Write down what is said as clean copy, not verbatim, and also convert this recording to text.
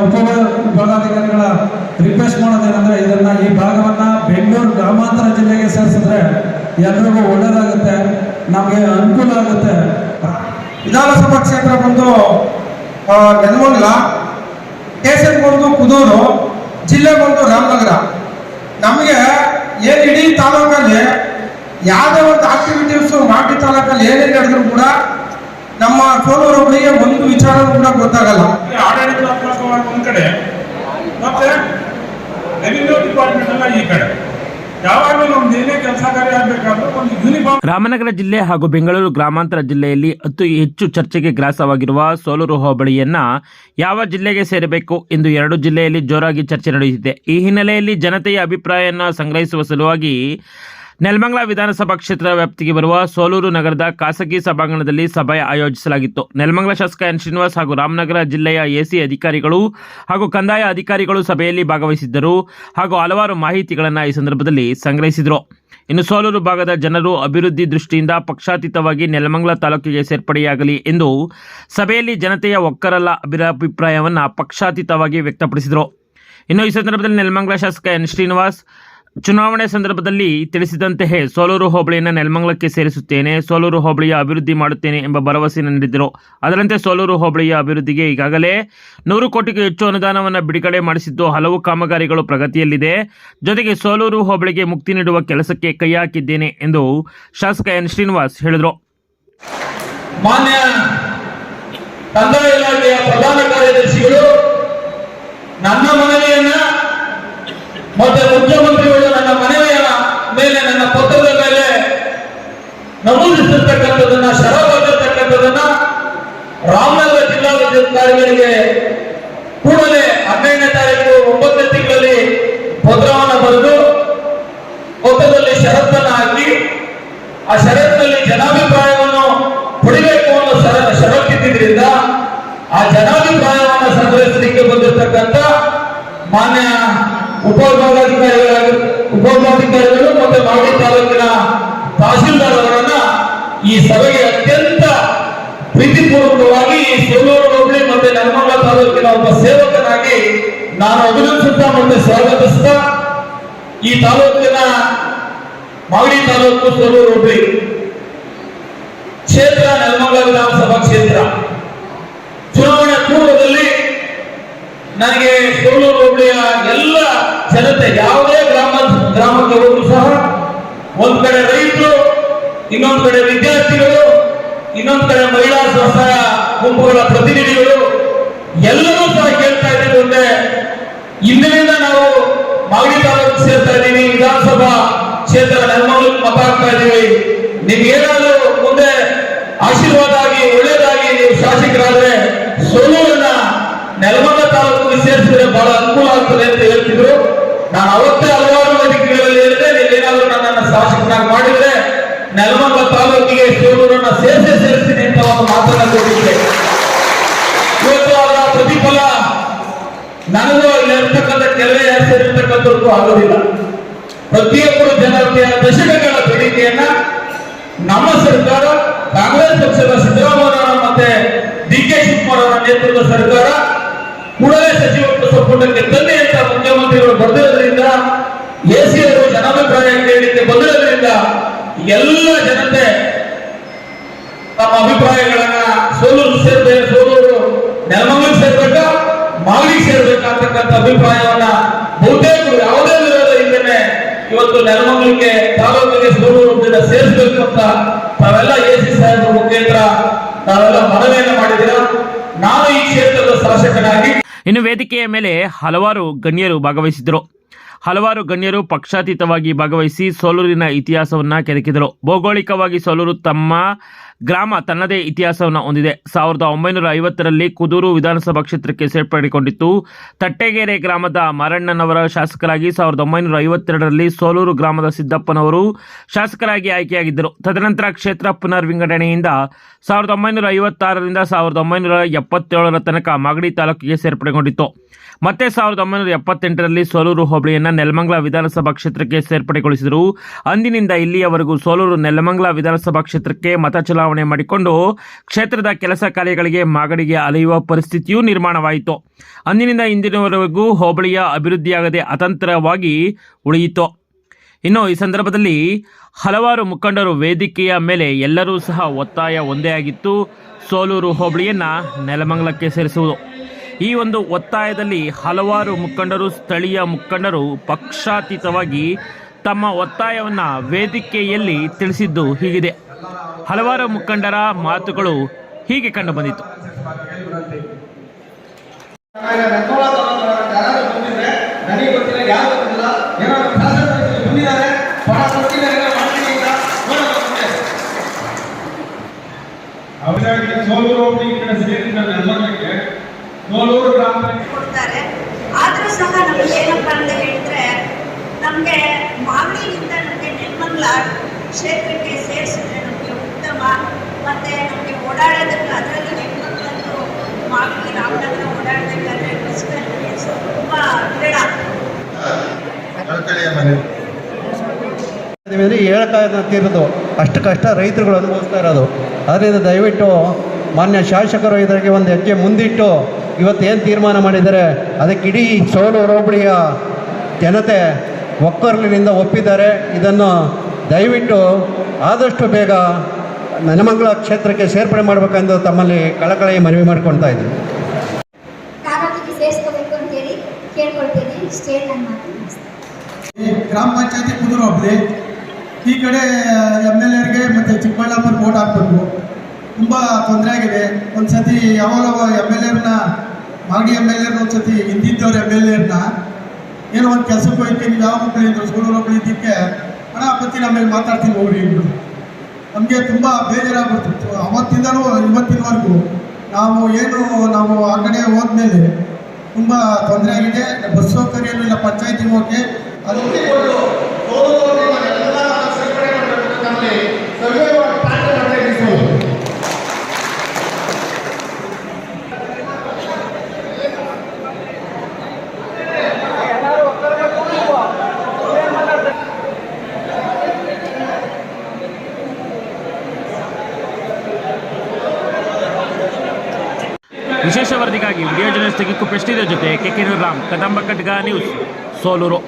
ಉಪವಿಭಾಗಾಧಿಕಾರಿಗಳ request ಮಾಡೋದೇನೆಂದರೆ ಈ ಭಾಗವನ್ನು ಬೆಂಗಳೂರು ಗ್ರಾಮಾಂತರ ಜಿಲ್ಲೆಗೆ ಸೇರಿಸಿದ್ರೆ ಎಲ್ರಿಗೂ ಒಳ್ಳೆಯದಾಗುತ್ತೆ, ನಮಗೆ ಅನುಕೂಲ ಆಗುತ್ತೆ. ವಿಧಾನಸಭಾ ಕ್ಷೇತ್ರ ಬಂದು ನೆಲಮಂಗಲ, ಸ್ಟೇಷನ್ ಬಂದು ಕುದೂರು, ಜಿಲ್ಲೆ ಬಂದು ರಾಮನಗರ. ನಮಗೆ ಏನು ಇಡೀ ತಾಲೂಕಲ್ಲಿ ಯಾವುದೇ ಒಂದು ಆಕ್ಟಿವಿಟೀಸು ಮಾಗಡಿ ತಾಲೂಕಲ್ಲಿ ಏನೇನು ನಡೆದ್ರು ಕೂಡ ನಮ್ಮ ಸೋಲೂರು ಹೋಬಳಿಗೆ ಒಂದು ವಿಚಾರ ಕೂಡ ಗೊತ್ತಾಗಲ್ಲ. ಆಡಳಿತಾತ್ಮಕವಾಗಿ ಒಂದು ಕಡೆ ಮತ್ತೆ ರೆವಿನ್ಯೂ ಡಿಪಾರ್ಟ್ಮೆಂಟ್ ಎಲ್ಲ ಈ ಕಡೆ ಯಾವಾಗಲೂ ನಮ್ದು ಏನೇ ಕೆಲಸ ಕಾರ್ಯ ಆಗಬೇಕಾದ್ರೂ ಒಂದು ಯೂನಿಫಾರ್ಮ್. ರಾಮನಗರ ಜಿಲ್ಲೆ ಹಾಗೂ ಬೆಂಗಳೂರು ಗ್ರಾಮಾಂತರ ಜಿಲ್ಲೆಯಲ್ಲಿ ಅತಿ ಹೆಚ್ಚು ಚರ್ಚೆಗೆ ಗ್ರಾಸವಾಗಿರುವ ಸೋಲೂರು ಹೋಬಳಿಯನ್ನ ಯಾವ ಜಿಲ್ಲೆಗೆ ಸೇರಬೇಕು ಎಂದು ಎರಡು ಜಿಲ್ಲೆಯಲ್ಲಿ ಜೋರಾಗಿ ಚರ್ಚೆ ನಡೆಯುತ್ತಿದೆ. ಈ ಹಿನ್ನೆಲೆಯಲ್ಲಿ ಜನತೆಯ ಅಭಿಪ್ರಾಯವನ್ನು ಸಂಗ್ರಹಿಸುವ ಸಲುವಾಗಿ ನೆಲಮಂಗಲ ವಿಧಾನಸಭಾ ಕ್ಷೇತ್ರದ ವ್ಯಾಪ್ತಿಗೆ ಬರುವ ಸೋಲೂರು ನಗರದ ಖಾಸಗಿ ಸಭಾಂಗಣದಲ್ಲಿ ಸಭೆ ಆಯೋಜಿಸಲಾಗಿತ್ತು. ನೆಲಮಂಗಲ ಶಾಸಕ ಎನ್ ಶ್ರೀನಿವಾಸ್ ಹಾಗೂ ರಾಮನಗರ ಜಿಲ್ಲೆಯ ಎಸಿ ಅಧಿಕಾರಿಗಳು ಹಾಗೂ ಕಂದಾಯ ಅಧಿಕಾರಿಗಳು ಸಭೆಯಲ್ಲಿ ಭಾಗವಹಿಸಿದ್ದರು ಹಾಗೂ ಹಲವಾರು ಮಾಹಿತಿಗಳನ್ನು ಈ ಸಂದರ್ಭದಲ್ಲಿ ಸಂಗ್ರಹಿಸಿದರು. ಇನ್ನು ಸೋಲೂರು ಭಾಗದ ಜನರು ಅಭಿವೃದ್ಧಿ ದೃಷ್ಟಿಯಿಂದ ಪಕ್ಷಾತೀತವಾಗಿ ನೆಲಮಂಗಲ ತಾಲೂಕಿಗೆ ಸೇರ್ಪಡೆಯಾಗಲಿ ಎಂದು ಸಭೆಯಲ್ಲಿ ಜನತೆಯ ಒಕ್ಕರಲ್ಲ ಅಭಿಪ್ರಾಯವನ್ನು ಪಕ್ಷಾತೀತವಾಗಿ ವ್ಯಕ್ತಪಡಿಸಿದರು. ಇನ್ನು ಈ ಸಂದರ್ಭದಲ್ಲಿ ನೆಲಮಂಗಲ ಶಾಸಕ ಎನ್ ಶ್ರೀನಿವಾಸ್ ಚುನಾವಣೆ ಸಂದರ್ಭದಲ್ಲಿ ತಿಳಿಸಿದಂತೆಯೇ ಸೋಲೂರು ಹೋಬಳಿಯನ್ನು ನೆಲಮಂಗಲಕ್ಕೆ ಸೇರಿಸುತ್ತೇನೆ, ಸೋಲೂರು ಹೋಬಳಿಯ ಅಭಿವೃದ್ಧಿ ಮಾಡುತ್ತೇನೆ ಎಂಬ ಭರವಸೆ ನೀಡಿದರು. ಅದರಂತೆ ಸೋಲೂರು ಹೋಬಳಿಯ ಅಭಿವೃದ್ಧಿಗೆ ಈಗಾಗಲೇ 100 ಕೋಟಿಗೂ ಹೆಚ್ಚು ಅನುದಾನವನ್ನು ಬಿಡುಗಡೆ ಮಾಡಿಸಿದ್ದು ಹಲವು ಕಾಮಗಾರಿಗಳು ಪ್ರಗತಿಯಲ್ಲಿದೆ. ಜೊತೆಗೆ ಸೋಲೂರು ಹೋಬಳಿಗೆ ಮುಕ್ತಿ ನೀಡುವ ಕೆಲಸಕ್ಕೆ ಕೈ ಹಾಕಿದ್ದೇನೆ ಎಂದು ಶಾಸಕ ಎನ್ ಶ್ರೀನಿವಾಸ್ ಹೇಳಿದರು. ಮಾನ್ಯ ಕಂದಾಯ ಇಲಾಖೆಯ ಪ್ರಧಾನ ಕಾರ್ಯದರ್ಶಿಗಳು ನನ್ನ ಮನವಿಯನ್ನ ಮತ್ತೆ ಮುಖ್ಯಮಂತ್ರಿಗಳು ನನ್ನ ಮನವಿಯ ಮೇಲೆ, ನನ್ನ ಪತ್ರದ ಮೇಲೆ ನಮೂದಿಸಿರ್ತಕ್ಕಂಥದನ್ನ, ಶರಬಾಗಿರ್ತಕ್ಕಂಥದನ್ನ ರಾಮನಗರ ಜಿಲ್ಲಾಧಿಕಾರಿಗಳಿಗೆ ಕೂಡಲೇ 12ನೇ ತಾರೀಕು 9ನೇ ತಿಂಗಳಲ್ಲಿ ಪತ್ರವನ್ನು ಬರೆದು ಪತ್ರದಲ್ಲಿ ಷರತ್ತನ್ನು ಹಾಕಿ ಆ ಷರತ್ತಿನಲ್ಲಿ ಜನಾಭಿಪ್ರಾಯವನ್ನು ಪಡಿಬೇಕು ಅನ್ನೋ ಷರತ್ತಿದ್ದರಿಂದ ಆ ಜನಾಭಿಪ್ರಾಯವನ್ನು ಸಂಗ್ರಹಿಸಲಿಕ್ಕೆ ಬಂದಿರತಕ್ಕಂಥ ಮಾನ್ಯ ಉಪವಿಭಾಗಾಧಿಕಾರಿಗಳು ಮತ್ತೆ ಮಾಗಡಿ ತಾಲೂಕಿನ ತಹಶೀಲ್ದಾರ್ ಅವರನ್ನ ಈ ಸಭೆಗೆ ಅತ್ಯಂತ ಪ್ರೀತಿಪೂರ್ವಕವಾಗಿ ಸೋಲೂರು ಹೋಬಳಿ ಮತ್ತೆ ನೆಲಮಂಗಲ ತಾಲೂಕಿನ ಒಬ್ಬ ಸೇವಕನಾಗಿ ನಾನು ಅಭಿನಂದಿಸುತ್ತಾ ಮತ್ತೆ ಸ್ವಾಗತಿಸುತ್ತಾ, ಈ ತಾಲೂಕಿನ ಮಾಗಡಿ ತಾಲೂಕು ಸೋಲೂರು ಹೋಬಳಿ ಕ್ಷೇತ್ರ ನೆಲಮಂಗಲ ವಿಧಾನಸಭಾ ಕ್ಷೇತ್ರ ಚುನಾವಣೆ ಪೂರ್ವದಲ್ಲಿ ನನಗೆ ಸೋಲೂರು ಹೋಬಳಿಯ ಎಲ್ಲ ಜನತೆ ಯಾವುದೇ ಗ್ರಾಮಕ್ಕೆ ಹೋದ್ರು ಸಹ ಒಂದ್ ಕಡೆ ರೈತರು, ಇನ್ನೊಂದು ಕಡೆ ವಿದ್ಯಾರ್ಥಿಗಳು, ಇನ್ನೊಂದು ಕಡೆ ಮಹಿಳಾ ಸ್ವಸಹಾಯ ಗುಂಪುಗಳ ಪ್ರತಿನಿಧಿಗಳು ಎಲ್ಲರೂ ಸಹ ಕೇಳ್ತಾ ಇದ್ದೀವಿ ಒಂದೇ, ಇಂದಿನಿಂದ ನಾವು ಮಾಗಡಿ ತಾಲೂಕು ಸೇರ್ತಾ ಇದ್ದೀವಿ, ವಿಧಾನಸಭಾ ಕ್ಷೇತ್ರ ನೆಲಮಂಗಲಕ್ಕೆ ಮತ ಹಾಕ್ತಾ ಇದ್ದೀವಿ, ನಿಮ್ಗೇನಾದ್ರೂ ಮುಂದೆ ಆಶೀರ್ವಾದ ಆಗಿ ಒಳ್ಳೇದಾಗಿ ನೀವು ಶಾಸಕರಾದ್ರೆ ಸೋಲೂರನ್ನ ನೆಲಮಂಗಲ ತಾಲೂಕಿಗೆ ಸೇರಿಸಿದ್ರೆ ಬಹಳ ಅನುಕೂಲ ಆಗ್ತದೆ ಅಂತ ಹೇಳ್ತಿದ್ರು. ನಾನು ಅವತ್ತೇ ಹಲವಾರು ವೇದಿಕೆಗಳಲ್ಲಿ ಹೇಳಿದೆ, ನೀವೇನಾದ್ರೂ ನನ್ನನ್ನು ಶಾಸಕನಾಗಿ ಮಾಡಿದ್ರೆ ನೆಲಮಂಗಲ ತಾಲೂಕಿಗೆ ಸೋಲೂರನ್ನ ಸೇರಿಸ್ತೀನಿ ಅಂತ ಒಂದು ಮಾತನ್ನ ಕೊಟ್ಟಿದ್ದೆ. ಇವತ್ತು ಅವರ ಪ್ರತಿಫಲ ನನಗೂ ಇಲ್ಲಿರ್ತಕ್ಕಂಥ ಕೆಲವೇ ಸೇರಿರ್ತಕ್ಕಂಥದ್ದು ಆಗೋದಿಲ್ಲ. ಪ್ರತಿಯೊಬ್ಬರು ಜನತೆಯ ದಶಕಗಳ ಬೇಡಿಕೆಯನ್ನ ನಮ್ಮ ಸರ್ಕಾರ, ಕಾಂಗ್ರೆಸ್ ಪಕ್ಷದ ಸಿದ್ದರಾಮಯ್ಯ ಮತ್ತೆ ಡಿ.ಕೆ. ಶಿವಕುಮಾರ್ ಅವರ ನೇತೃತ್ವದ ಸರ್ಕಾರ ಕೂಡಲೇ ಸಚಿವ ಸಂಪುಟಕ್ಕೆ ತಂದೆ ಅಂತ ಮುಖ್ಯಮಂತ್ರಿಗಳು ಬರೆದಿರೋದ್ರಿಂದ, ಎಸಿ ಅವರು ಜನಾಭಿಪ್ರಾಯ ಕೇಳಲಿಕ್ಕೆ ಬಂದಿರೋದ್ರಿಂದ ಎಲ್ಲ ಜನತೆ ತಮ್ಮ ಅಭಿಪ್ರಾಯಗಳನ್ನ ಸೋಲೂರು ಸೇರ್ಬೇಕು, ಸೋಲೂರು ನೆಲಮಂಗಲ ಸೇರ್ಬೇಕಾ, ಮಾಗಡಿ ಸೇರ್ಬೇಕಾ ಅಂತಕ್ಕಂಥ ಅಭಿಪ್ರಾಯವನ್ನ ಬಹುತೇಕ ಯಾವುದೇ ವಿರೋಧ ಇದ್ದೇನೆ ಇವತ್ತು ನೆಲಮಂಗಲಕ್ಕೆ ತಾಲೂಕಿಗೆ ಸೋಲೂರು ಸೇರಿಸಬೇಕು ಅಂತ ತಾವೆಲ್ಲ ಎಸಿ ಸಾಹೇಬರ ಮುಖೇಂದ್ರ ನಾವೆಲ್ಲ ಮನವಿಯನ್ನು ಮಾಡಿದ್ದೀರಾ. ನಾನು ಈ ಕ್ಷೇತ್ರದ ಶಾಸಕನಾಗಿ ಇನ್ನು ವೇದಿಕೆಯ ಮೇಲೆ ಹಲವಾರು ಗಣ್ಯರು ಭಾಗವಹಿಸಿದ್ದರು. ಹಲವಾರು ಗಣ್ಯರು ಪಕ್ಷಾತೀತವಾಗಿ ಭಾಗವಹಿಸಿ ಸೋಲೂರಿನ ಇತಿಹಾಸವನ್ನು ಕೆದಕಿದರು. ಭೌಗೋಳಿಕವಾಗಿ ಸೋಲೂರು ತಮ್ಮ ಗ್ರಾಮ ತನ್ನದೇ ಇತಿಹಾಸವನ್ನು ಹೊಂದಿದೆ. 1950ರಲ್ಲಿ ಕುದೂರು ವಿಧಾನಸಭಾ ಕ್ಷೇತ್ರಕ್ಕೆ ಸೇರ್ಪಡೆಗೊಂಡಿತ್ತು. ತಟ್ಟೆಗೆರೆ ಗ್ರಾಮದ ಮಾರಣ್ಣನವರ ಶಾಸಕರಾಗಿ 1952ರಲ್ಲಿ ಸೋಲೂರು ಗ್ರಾಮದ ಸಿದ್ದಪ್ಪನವರು ಶಾಸಕರಾಗಿ ಆಯ್ಕೆಯಾಗಿದ್ದರು. ತದನಂತರ ಕ್ಷೇತ್ರ ಪುನರ್ ವಿಂಗಡಣೆಯಿಂದ 1956ರಿಂದ 1977ರ ತನಕ ಮಾಗಡಿ ತಾಲೂಕಿಗೆ ಸೇರ್ಪಡೆಗೊಂಡಿತ್ತು. ಮತ್ತೆ 1978ರಲ್ಲಿ ಸೋಲೂರು ಹೋಬಳಿಯನ್ನು ನೆಲಮಂಗಲ ವಿಧಾನಸಭಾ ಕ್ಷೇತ್ರಕ್ಕೆ ಸೇರ್ಪಡೆಗೊಳಿಸಿದರು. ಅಂದಿನಿಂದ ಇಲ್ಲಿಯವರೆಗೂ ಸೋಲೂರು ನೆಲಮಂಗಲ ವಿಧಾನಸಭಾ ಕ್ಷೇತ್ರಕ್ಕೆ ಮತ ಚಲಾವಣೆ ಬದಲಾವಣೆ ಮಾಡಿಕೊಂಡು ಕ್ಷೇತ್ರದ ಕೆಲಸ ಕಾರ್ಯಗಳಿಗೆ ಮಾಗಡಿಗೆ ಅಲೆಯುವ ಪರಿಸ್ಥಿತಿಯೂ ನಿರ್ಮಾಣವಾಯಿತು. ಅಂದಿನಿಂದ ಇಂದಿನವರೆಗೂ ಹೋಬಳಿಯ ಅಭಿವೃದ್ಧಿಯಾಗದೆ ಅತಂತ್ರವಾಗಿ ಉಳಿಯಿತು. ಇನ್ನು ಈ ಸಂದರ್ಭದಲ್ಲಿ ಹಲವಾರು ಮುಖಂಡರು ವೇದಿಕೆಯ ಮೇಲೆ ಎಲ್ಲರೂ ಸಹ ಒತ್ತಾಯ ಒಂದೇ ಆಗಿತ್ತು, ಸೋಲೂರು ಹೋಬಳಿಯನ್ನು ನೆಲಮಂಗಲಕ್ಕೆ ಸೇರಿಸುವುದು. ಈ ಒಂದು ಒತ್ತಾಯದಲ್ಲಿ ಹಲವಾರು ಮುಖಂಡರು, ಸ್ಥಳೀಯ ಮುಖಂಡರು ಪಕ್ಷಾತೀತವಾಗಿ ತಮ್ಮ ಒತ್ತಾಯವನ್ನು ವೇದಿಕೆಯಲ್ಲಿ ತಿಳಿಸಿದ್ದು ಹೀಗಿದೆ. ಹಲವಾರು ಮುಖಂಡರ ಮಾತುಗಳು ಹೀಗೆ ಕಂಡುಬಂದಿತು. ಸೋಲೂರು ಹೋಬಳಿ ಈ ಕಡೆ ಸೇರಿದ ನೆಲಮಂಗಲಕ್ಕೆ ಸೋಲೂರು ಗ್ರಾಮ ಕೊಡ್ತಾರೆ. ಆದ್ರೂ ಸಹ ನಮ್ಗೆ ಏನಪ್ಪ ಅಂತ ಹೇಳಿದ್ರೆ, ನಮ್ಗೆ ಮಾಗಡಿಯಿಂದ ನಮಗೆ ನೆಲಮಂಗಲ ಕ್ಷೇತ್ರಕ್ಕೆ ಸೇರಿಸಿದ್ರೆ ನಮಗೆ ಉತ್ತಮ. ಮತ್ತೆ ನಮಗೆ ಓಡಾಡೋದಕ್ಕೆ, ಅದರಲ್ಲಿ ಹೆಣ್ಮಕ್ಳಂತೂ ಮಾಗಡಿ ರಾಮನಗರ ಓಡಾಡಬೇಕಾದ್ರೆ ಬಸ್ಗಳಲ್ಲಿ ತುಂಬಾ ವಿರಳ. ಹೇಳಕ್ಕಾಗತ್ತಿರೋದು ಅಷ್ಟು ಕಷ್ಟ ರೈತರುಗಳು ಅನುಭವಿಸ್ತಾ ಇರೋದು. ಅದರಿಂದ ದಯವಿಟ್ಟು ಮಾನ್ಯ ಶಾಸಕರು ಇದಕ್ಕೆ ಒಂದು ಹೆಜ್ಜೆ ಮುಂದಿಟ್ಟು ಇವತ್ತೇನು ತೀರ್ಮಾನ ಮಾಡಿದ್ದಾರೆ ಅದಕ್ಕೆ ಇಡೀ ಸೋಲೂರು ಹೋಬಳಿಯ ಜನತೆ ಒಕ್ಕೊರಲಿನಿಂದ ಒಪ್ಪಿದ್ದಾರೆ. ಇದನ್ನು ದಯವಿಟ್ಟು ಆದಷ್ಟು ಬೇಗ ನೆಲಮಂಗಲ ಕ್ಷೇತ್ರಕ್ಕೆ ಸೇರ್ಪಡೆ ಮಾಡಬೇಕೆಂದು ತಮ್ಮಲ್ಲಿ ಕಳಕಳಿ ಮನವಿ ಮಾಡ್ಕೊಳ್ತಾ ಇದ್ದೀನಿ. ತಾಲೂಕಿಗೆ ಸೇರಿಸ್ಕೋಬೇಕು ಅಂತೇಳಿ ಕೇಳ್ಕೊಳ್ತೀನಿ. ಸ್ಟೇಟ್ ಅನ್ನು ಈ ಗ್ರಾಮ ಪಂಚಾಯತಿ ಕುದೂರು ಹೋಬಳಿ ಈ ಕಡೆ MLAರಿಗೆ ಮತ್ತು ಚಿಕ್ಕಬಳ್ಳಾಪುರ ವೋಟ್ ಹಾಕ್ಬೇಕು. ತುಂಬ ತೊಂದರೆ ಆಗಿದೆ. ಒಂದು ಸತಿ ಯಾವಾಗ MLAರನ್ನ ಮಾಗಡಿ MLAರನ್ನ ಒಂದು ಸತಿ ಹಿಂದಿದ್ದವ್ರು MLAರನ್ನ ಏನೋ ಒಂದು ಕೆಲಸಕ್ಕೆ ಹೋಗ್ತೀನಿ, ಯಾವ ಮಕ್ಕಳು ಇದ್ರು ಸೋಲೂರು ಹೋಬಳಿ ಇದಕ್ಕೆ ಹಣ ಬತ್ತೀನಿ ಆಮೇಲೆ ಮಾತಾಡ್ತೀನಿ ಹೋಗ್ರಿ ಇಬ್ಬರು. ನಮಗೆ ತುಂಬ ಬೇಜಾರಾಗ್ಬಿಡ್ತಿತ್ತು. ಅವತ್ತಿಂದನೂ ಇವತ್ತಿನವರೆಗೂ ನಾವು ಆ ಕಡೆ ಹೋದ್ಮೇಲೆ ತುಂಬ ತೊಂದರೆ ಆಗಿದೆ. ಬಸ್ ಸೌಕರ್ಯನೂ ಇಲ್ಲ ಪಂಚಾಯತಿ ಹೋಗಿ. ಅದಕ್ಕೆ ವಿಶೇಷ ವರದಿಗಾಗಿ ವಿಡಿಯೋ ಜರ್ನಲಿಸ್ಟ್ ಕುಪ್ಪೆಷ್ಟಿದ ಜೊತೆ KK ರಾಮ್, ಕದಂಬ ಖಡ್ಗ ನ್ಯೂಸ್, ಸೋಲೂರು.